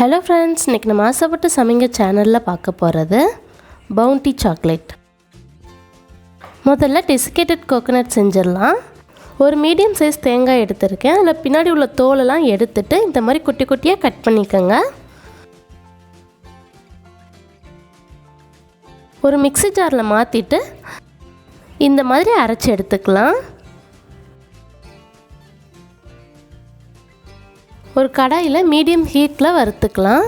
Hello friends, இன்றைக்கி நம்ம ஆசைப்பட்டு சமைங்க சேனலில் பார்க்க போகிறது பவுண்டி சாக்லேட். முதல்ல டெசிகேட்டட் கோகோனட் செஞ்சிடலாம். ஒரு மீடியம் சைஸ் தேங்காய் எடுத்திருக்கேன். அதில் பின்னாடி உள்ள தோலெல்லாம் எடுத்துட்டு இந்த மாதிரி குட்டி குட்டியாக கட் பண்ணிக்கோங்க. ஒரு மிக்ஸி ஜாரில் மாற்றிட்டு இந்த மாதிரி அரைச்சி எடுத்துக்கலாம். ஒரு கடாயில் மீடியம் ஹீட்டில் வறுத்துக்கலாம்.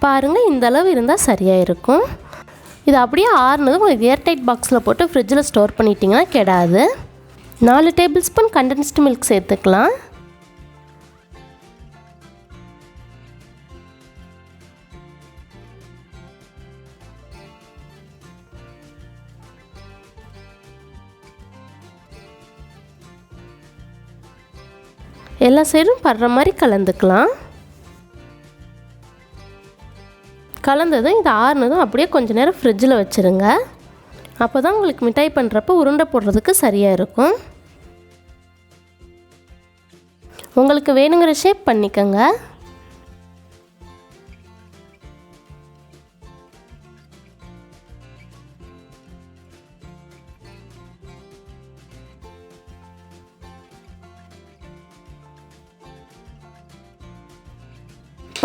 பாருங்கள், இந்த அளவு இருந்தால் சரியாக இருக்கும். இது அப்படியே ஆறுனதும் உங்களுக்கு ஏர்டைட் பாக்ஸில் போட்டு ஃப்ரிட்ஜில் ஸ்டோர் பண்ணிட்டீங்கன்னா கெடாது. 4 டேபிள் ஸ்பூன் கண்டென்ஸ்டு மில்க் சேர்த்துக்கலாம். எல்லா சைடும் படுற மாதிரி கலந்துக்கலாம். கலந்ததும் இது ஆறுனதும் அப்படியே கொஞ்சம் நேரம் ஃப்ரிட்ஜில் வச்சுருங்க. அப்போ தான் உங்களுக்கு மிட்டாய் பண்ணுறப்போ உருண்டை போடுறதுக்கு சரியாக இருக்கும். உங்களுக்கு வேணுங்கிற ஷேப் பண்ணிக்கோங்க.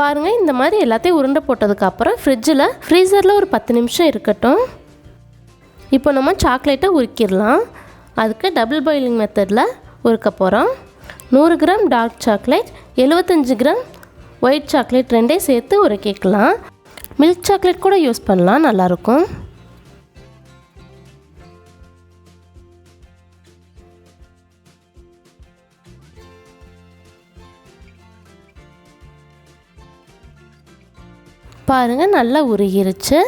பாருங்கள், இந்த மாதிரி எல்லாத்தையும் உருண்டை போட்டதுக்கப்புறம் ஃப்ரீசரில் ஒரு 10 நிமிஷம் இருக்கட்டும். இப்போ நம்ம சாக்லேட்டை உருக்கிடலாம். அதுக்கு டபுள் பாயிலிங் மெத்தடில் உருக்க போகிறோம். 100 gram dark chocolate, 75 gram white chocolate ரெண்டையும் சேர்த்து உருக்கிக்கலாம். மில்க் சாக்லேட் கூட யூஸ் பண்ணலாம், நல்லாயிருக்கும். பாருங்கள், நல்லா உருகிருச்சு.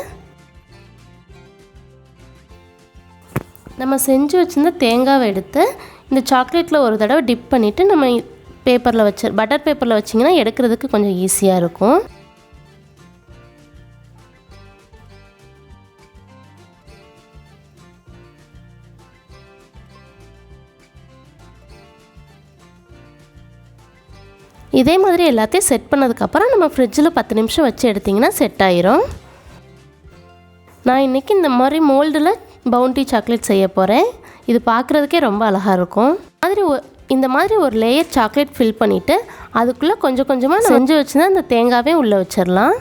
நம்ம செஞ்சு வச்சுருந்த தேங்காவை எடுத்து இந்த சாக்லேட்டில் ஒரு தடவை டிப் பண்ணிவிட்டு நம்ம பட்டர் பேப்பரில் வச்சிங்கன்னா எடுக்கிறதுக்கு கொஞ்சம் ஈஸியாக இருக்கும். இதே மாதிரி எல்லாத்தையும் செட் பண்ணதுக்கப்புறம் நம்ம ஃப்ரிட்ஜில் 10 நிமிஷம் வச்சு எடுத்திங்கன்னா செட் ஆயிரும். நான் இன்றைக்கி இந்த மாதிரி மோல்டில் பவுண்டி சாக்லேட் செய்ய போகிறேன். இது பார்க்குறதுக்கே ரொம்ப அழகாக இருக்கும். இந்த மாதிரி ஒரு லேயர் சாக்லேட் ஃபில் பண்ணிவிட்டு அதுக்குள்ளே கொஞ்சம் கொஞ்சமாக செஞ்சு வச்சுருந்தா அந்த தேங்காவே உள்ளே வச்சிடலாம்.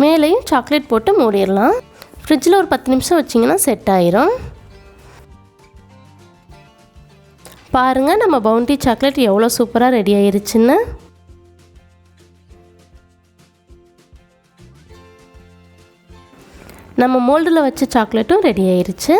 மேலேயும் சாக்லேட் போட்டு மூடிடலாம். ஃப்ரிட்ஜில் ஒரு 10 நிமிஷம் வச்சிங்கன்னா செட் ஆயிரும். பாருங்கள், நம்ம பவுண்டி சாக்லேட் எவ்வளோ சூப்பராக ரெடி ஆயிருச்சுன்னு. நம்ம மோல்டில் வச்ச சாக்லேட்டும் ரெடி ஆயிருச்சு.